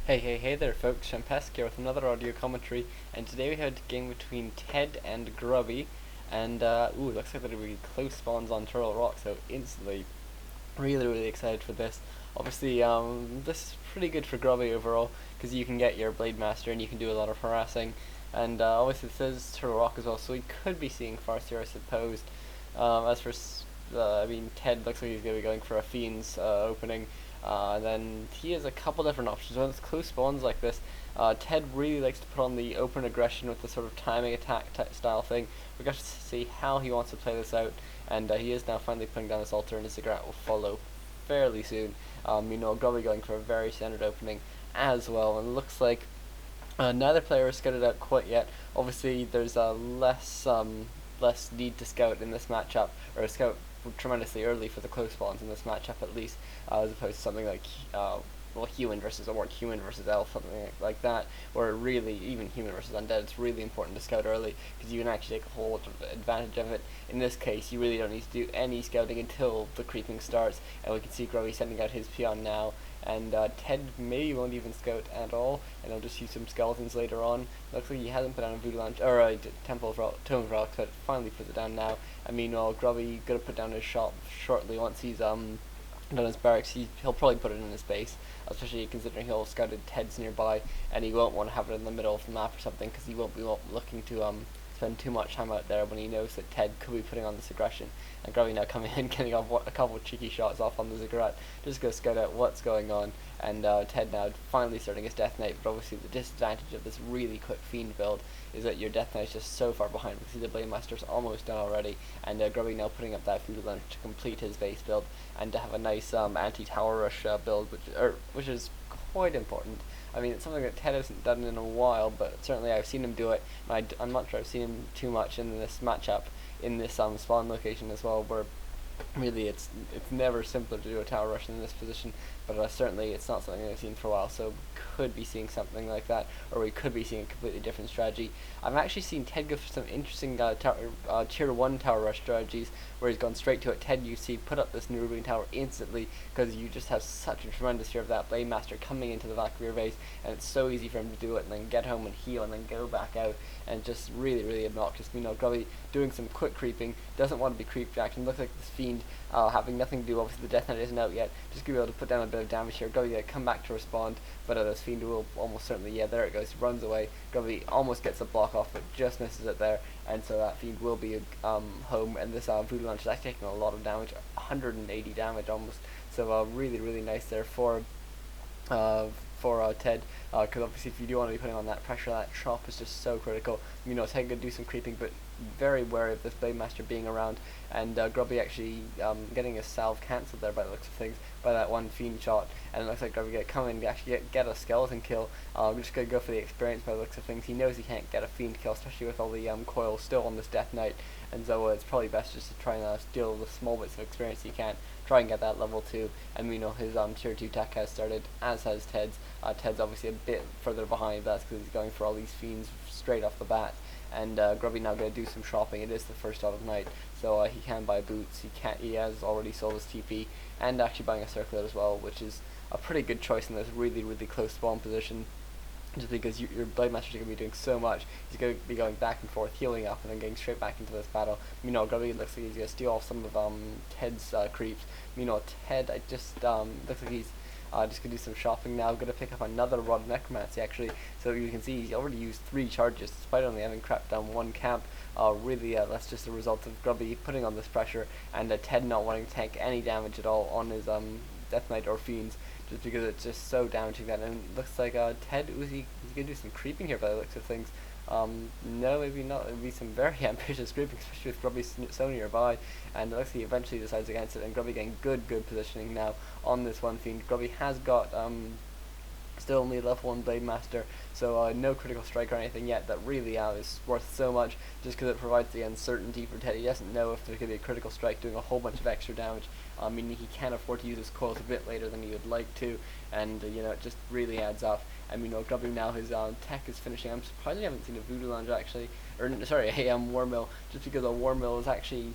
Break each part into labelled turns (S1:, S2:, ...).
S1: Hey there folks, I'm Pesk here with another audio commentary, and today we had a game between TeD and Grubby, and ooh, looks like there will be close spawns on Turtle Rock, so instantly really excited for this. Obviously, this is pretty good for Grubby overall, because you can get your Blade Master and you can do a lot of harassing, and obviously this is Turtle Rock as well, so we could be seeing Farseer, I suppose. As for, TeD looks like he's going to be going for a Fiend's opening. Then he has a couple different options. When it's close spawns like this, TeD really likes to put on the open aggression with the sort of timing attack style thing. We got to see how he wants to play this out, and he is now finally putting down his altar, and his Ziggurat will follow fairly soon. Grubby going for a very standard opening as well, and it looks like neither player has scouted out quite yet. Obviously, there's less need to scout in this matchup, or scout tremendously early for the close spawns in this matchup at least, as opposed to something like human versus orc, human versus elf, something like that, where really even human versus undead, it's really important to scout early because you can actually take a whole lot of advantage of it. In this case, you really don't need to do any scouting until the creeping starts, and we can see Grubby sending out his peon now. And TeD maybe won't even scout at all, and he'll just use some skeletons later on. Looks like he hasn't put down a voodoo launch or a temple of tome of relics, but finally puts it down now. And meanwhile, Grubby gonna put down his shop shortly once he's done his barracks. He'll probably put it in his base, especially considering he'll scouted TeD's nearby, and he won't want to have it in the middle of the map or something because he won't be looking to spend too much time out there when he knows that TeD could be putting on this aggression. And Grubby now coming in, getting off a couple of cheeky shots off on the Ziggurat, just go scout out what's going on. And TeD now finally starting his Death Knight, but obviously the disadvantage of this really quick Fiend build is that your Death Knight is just so far behind. We see the Blade Master's almost done already, and Grubby now putting up that Voodoo Launch to complete his base build and to have a nice anti-tower rush build, which is quite important. I mean, it's something that TeD hasn't done in a while, but certainly I've seen him do it, and I'm not sure I've seen him too much in this matchup, in this spawn location as well, where really it's never simpler to do a tower rush in this position, but certainly it's not something I've seen for a while, so could be seeing something like that, or we could be seeing a completely different strategy. I've actually seen TeD go for some interesting tier 1 tower rush strategies, where he's gone straight to it. TeD, you see, put up this new Ruby tower instantly, because you just have such a tremendous fear of that Blade Master coming into the back of your base, and it's so easy for him to do it, and then get home and heal, and then go back out, and just really obnoxious. Grubby doing some quick creeping, doesn't want to be creep jacked, and looks like this Fiend having nothing to do. Obviously the Death Knight isn't out yet, just gonna be able to put down a bit of damage here. Grubby come back to respond, but this Fiend will almost certainly, yeah, there it goes, runs away. Grubby almost gets a block off, but just misses it there, and so that Fiend will be home, and this Voodoo Launch is actually taking a lot of damage, 180 damage almost, so really nice there for TeD, because obviously if you do want to be putting on that pressure, that chop is just so critical. TeD could do some creeping, but very wary of this Blade Master being around, and Grubby actually getting his salve cancelled there by the looks of things, by that one Fiend shot, and it looks like Grubby get come in, actually get a skeleton kill. Just gonna go for the experience by the looks of things. He knows he can't get a Fiend kill, especially with all the coils still on this Death Knight, and so it's probably best just to try and steal the small bits of experience he can, try and get that level 2, and his tier 2 tech has started, as has TeD's. TeD's obviously a bit further behind, but that's because he's going for all these Fiends straight off the bat, and Grubby now going to do some shopping. It is the first out of night, so he can buy boots, he has already sold his TP, and actually buying a circlet as well, which is a pretty good choice in this really close spawn position, just because your Blade Master is going to be doing so much. He's going to be going back and forth, healing up, and then getting straight back into this battle. Grubby looks like he's going to steal off some of TeD's creeps. TeD, I just looks like he's just going to do some shopping now. Going to pick up another Rod of Necromancy, actually. So you can see he's already used 3 charges, despite only having crapped down 1 camp. That's just a result of Grubby putting on this pressure, and TeD not wanting to take any damage at all on his Death Knight or Fiends, just because it's just so damaging that. And it looks like TeD, he's going to do some creeping here by the looks of things. No, maybe not. It would be some very ambitious creeping, especially with Grubby so nearby, and it looks like he eventually decides against it, and Grubby getting good positioning now on this one Fiend. Grubby has got still only level 1 Blade Master, so no critical strike or anything yet. That really is worth so much, just because it provides the uncertainty for TeD. He doesn't know if there could be a critical strike doing a whole bunch of extra damage, meaning he can afford to use his coils a bit later than he would like to, and it just really adds up. And Grubby now, his tech is finishing. I'm surprised I haven't seen a Voodoo Lounge actually, or sorry, a War Mill, just because a War Mill is actually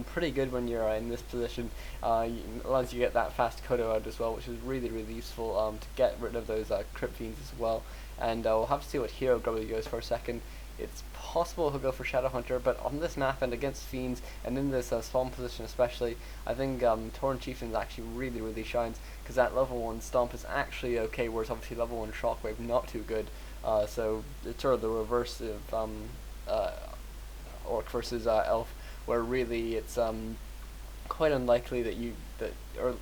S1: pretty good when you're in this position. Allows you to get that fast Kodo out as well, which is really useful to get rid of those crit fiends as well. And we'll have to see what hero Grubby goes for a second. It's possible he'll go for Shadow Hunter, but on this map and against fiends and in this spawn position especially, I think Tauren Chieftains actually really shines, because that level 1 Stomp is actually okay, whereas obviously level 1 Shockwave not too good. So it's sort of the reverse of Orc versus Elf, where really it's quite unlikely that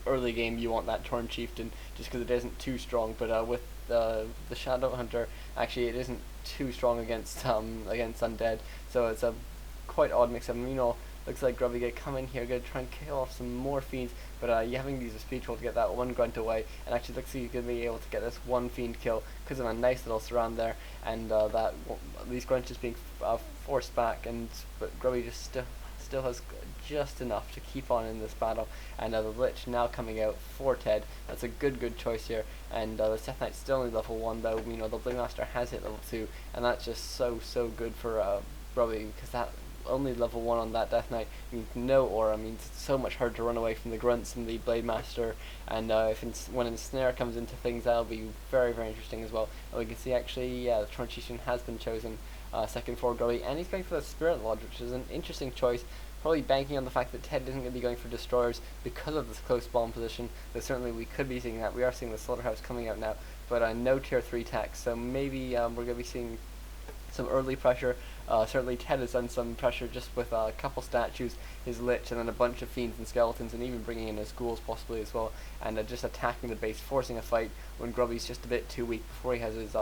S1: early game you want that Tauren Chieftain just because it isn't too strong. But with the Shadow Hunter, actually it isn't too strong against undead, so it's a quite odd mix-up. Looks like Grubby gonna come in here, gonna try and kill off some more fiends, but you having to use a speed troll to get that one grunt away, and actually looks like he's gonna be able to get this one fiend kill because of a nice little surround there, and these grunts just being forced back, but Grubby just still has just enough to keep on in this battle, and the Lich now coming out for TeD. That's a good choice here, and the Death Knight's still only level 1 though. The Blade Master has hit level 2, and that's just so good for Grubby, because that only level 1 on that Death Knight means no aura, means it's so much harder to run away from the grunts and the Blade Master, and when Ensnare comes into things, that'll be very interesting as well. And we can see actually, the Tauren Chieftain has been chosen second for Grubby, and he's going for the Spirit Lodge, which is an interesting choice, probably banking on the fact that TeD isn't going to be going for Destroyers because of this close spawn position, though certainly we could be seeing that. We are seeing the Slaughterhouse coming out now, but no tier 3 techs, so maybe we're going to be seeing some early pressure. Certainly TeD has done some pressure just with a couple statues, his Lich, and then a bunch of fiends and skeletons, and even bringing in his ghouls possibly as well, and just attacking the base, forcing a fight when Grubby's just a bit too weak before he has his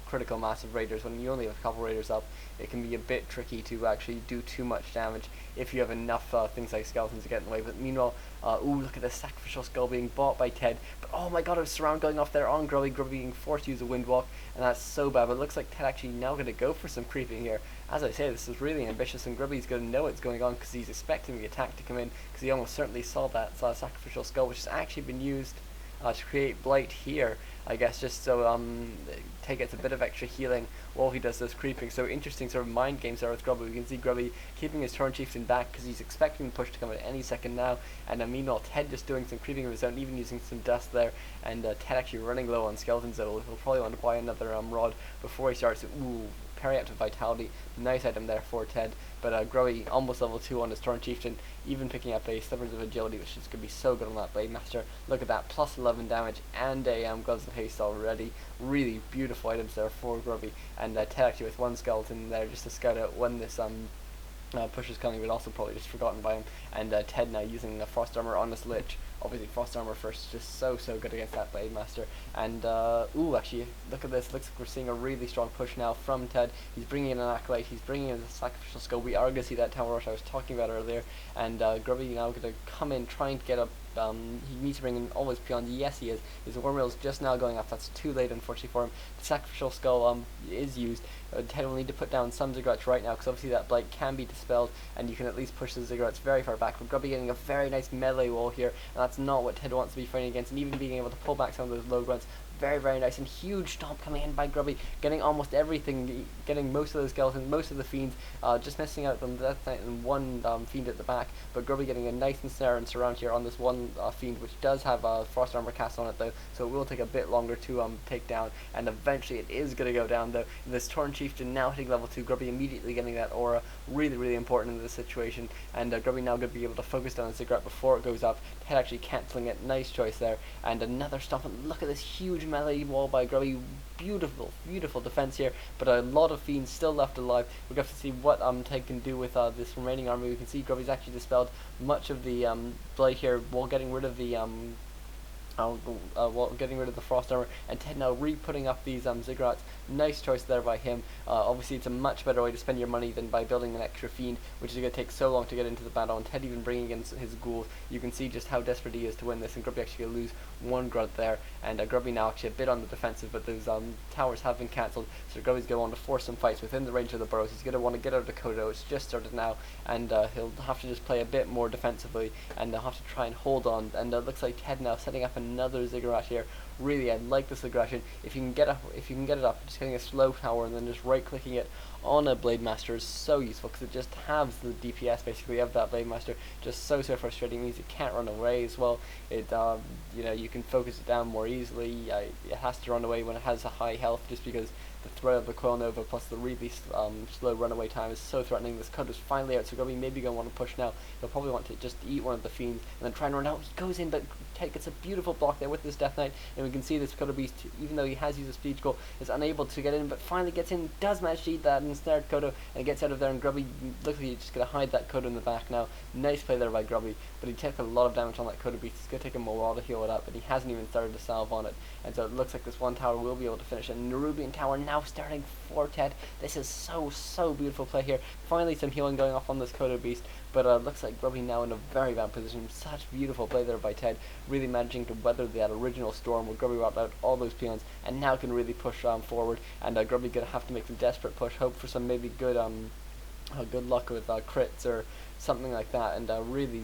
S1: critical massive raiders. When you only have a couple raiders up, it can be a bit tricky to actually do too much damage if you have enough things like skeletons to get in the way. But meanwhile, ooh, look at this Sacrificial Skull being bought by TeD, but oh my god, a surround going off there on Grubby being forced to use a Windwalk, and that's so bad. But it looks like TeD actually now going to go for some creeping here. As I say, this is really ambitious, and Grubby's going to know what's going on because he's expecting the attack to come in, because he almost certainly saw that Sacrificial Skull, which has actually been used to create Blight here, I guess, just so TeD gets a bit of extra healing while he does this creeping. So interesting sort of mind games there with Grubby. We can see Grubby keeping his Tauren Chieftain back because he's expecting the push to come at any second now, and meanwhile TeD just doing some creeping of his own, even using some dust there, and TeD actually running low on skeletons, so he'll probably want to buy another rod before he starts. Ooh, parry out to Vitality, nice item there for TeD, but Grubby almost level 2 on his Tauren Chieftain, even picking up a Slippers of Agility, which is going to be so good on that Blade Master. Look at that, plus 11 damage and a Gloves of Haste already. Really beautiful items there for Grubby, and TeD actually with one skeleton there just to scout out when this push is coming, but also probably just forgotten by him, and TeD now using the Frost Armor on this Lich. Obviously Frost Armor first, just so good against that Blade Master. And ooh, actually look at this, looks like we're seeing a really strong push now from TeD. He's bringing in an Acolyte, he's bringing in a Sacrificial Skull. We are going to see that Tower Rush I was talking about earlier, and Grubby now going to come in trying to get up. He needs to bring in all his peons. Yes, he is. His Wormwheel's just now going up. That's too late, unfortunately, for him. The Sacrificial Skull is used. TeD will need to put down some Ziggurats right now, because obviously that Blight can be dispelled, and you can at least push the Ziggurats very far back. But Grubby getting a very nice melee wall here, and that's not what TeD wants to be fighting against, and even being able to pull back some of those low grunts. Very nice, and huge stomp coming in by Grubby, getting almost everything, getting most of those skeletons, most of the fiends, just missing out on the Death Knight and one fiend at the back, but Grubby getting a nice ensnare and surround here on this one fiend, which does have Frost Armor cast on it though, so it will take a bit longer to take down, and eventually it is going to go down though. This Tauren Chieftain now hitting level 2, Grubby immediately getting that aura, really important in this situation, and Grubby now going to be able to focus down the Ziggurat before it goes up. TeD actually cancelling it, nice choice there, and another stomp, and look at this huge melee wall by Grubby. Beautiful defense here, but a lot of fiends still left alive. We're going to have to see what TeD can do with this remaining army. We can see Grubby's actually dispelled much of the blight here while getting rid of the getting rid of the Frost Armor, and TeD now re-putting up these Ziggurats. Nice choice there by him. Obviously it's a much better way to spend your money than by building an extra fiend, which is going to take so long to get into the battle, and TeD even bringing in his ghouls. You can see just how desperate he is to win this, and Grubby actually going to lose one grunt there, and Grubby now actually a bit on the defensive, but those towers have been cancelled, so Grubby's going to want to force some fights within the range of the burrows. He's going to want to get out of Kodo. It's just started now, and he'll have to just play a bit more defensively, and they'll have to try and hold on, and it looks like TeD now setting up a another ziggurat here. Really, I like this aggression. If you can get it up, just getting a slow tower and then just right clicking it on a Blade Master is so useful because it just halves the DPS basically of that Blade Master. Just so frustrating. It means it can't run away as well. It you can focus it down more easily. It has to run away when it has a high health, just because the threat of the Coil Nova plus the really slow runaway time is so threatening. This code is finally out, so Grubby maybe going to want to push now. He'll probably want to just eat one of the fiends and then try and run out. He goes in, but TeD gets a beautiful block there with this Death Knight, and we can see this Kodo Beast, even though he has used a speed scroll, is unable to get in, but finally gets in, does manage to eat that ensnared Kodo, and gets out of there, and Grubby looks like he's just going to hide that Kodo in the back now. Nice play there by Grubby, but he took a lot of damage on that Kodo Beast. It's going to take him a while to heal it up, and he hasn't even started to salve on it, and so it looks like this one tower will be able to finish, and Nerubian Tower now starting for TeD. This is so beautiful play here. Finally some healing going off on this Kodo Beast, but looks like Grubby now in a very bad position. Such beautiful play there by TeD, really managing to weather that original storm where Grubby wiped out all those peons, and now can really push forward, and Grubby gonna have to make some desperate push, hope for some maybe good good luck with crits or something like that, and really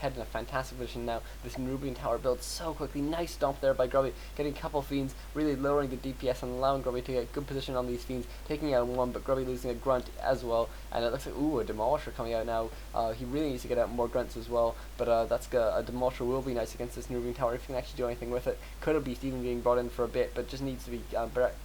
S1: TeD in a fantastic position now. This Nerubian Tower builds so quickly. Nice stomp there by Grubby, getting a couple fiends, really lowering the DPS and allowing Grubby to get good position on these fiends, taking out one, but Grubby losing a grunt as well, and it looks like, ooh, a Demolisher coming out now. He really needs to get out more grunts as well, but a Demolisher will be nice against this Nerubian Tower if you can actually do anything with it. Kodo Beast even being brought in for a bit, but just needs to be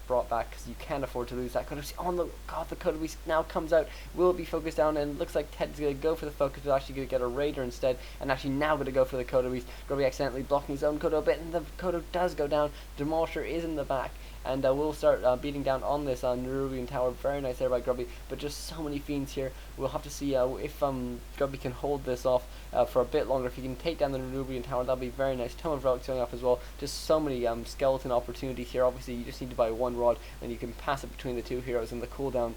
S1: brought back because you can't afford to lose that. Kodo Beast, oh no, God, the Kodo Beast now comes out, will be focused down, and it looks like TeD's going to go for the focus, but actually going to get a Raider instead, and actually now going to go for the Kodo Beast. Grubby accidentally blocking his own Kodo a bit, and the Kodo does go down. Demolisher is in the back, and we'll start beating down on this Nerubian Tower. Very nice there by Grubby, but just so many fiends here. We'll have to see if Grubby can hold this off for a bit longer. If he can take down the Nerubian Tower, that'll be very nice. Tome of Relics going off as well. Just so many skeleton opportunities here. Obviously, you just need to buy one rod, and you can pass it between the two heroes, and the cooldown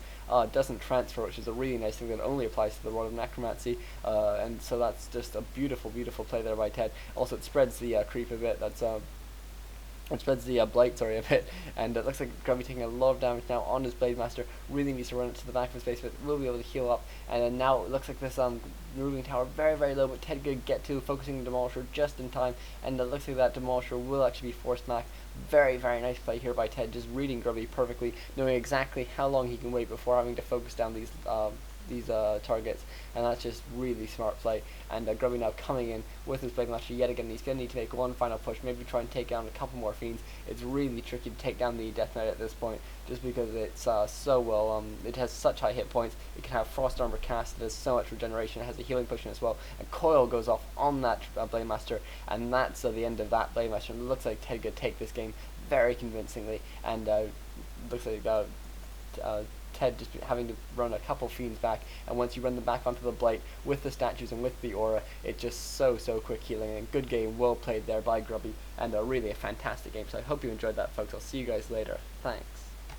S1: doesn't transfer, which is a really nice thing that only applies to the Rod of Necromancy, and so that's just a beautiful play there by TeD. Also, it spreads the creep a bit. It spreads the blight, sorry, a bit, and it looks like Grubby taking a lot of damage now on his Blade Master. Really needs to run it to the back of his base, but will be able to heal up. And then now it looks like this Nerubian Tower very low, but TeD could get to, focusing the Demolisher just in time, and it looks like that Demolisher will actually be forced back. Very nice play here by TeD, just reading Grubby perfectly, knowing exactly how long he can wait before having to focus down these targets, and that's just really smart play. And Grubby now coming in with his Blade Master yet again. He's going to need to make one final push, maybe try and take down a couple more fiends. It's really tricky to take down the Death Knight at this point, just because it's so well, it has such high hit points. It can have Frost Armor cast, it has so much regeneration, it has a healing potion as well, and Coil goes off on that Blade Master, and that's the end of that Blade Master. And it looks like TeD could take this game very convincingly, and looks like TeD just having to run a couple fiends back, and once you run them back onto the Blight with the statues and with the aura, it's just so quick healing. And good game, well played there by Grubby, and really a fantastic game. So I hope you enjoyed that, folks. I'll see you guys later. Thanks.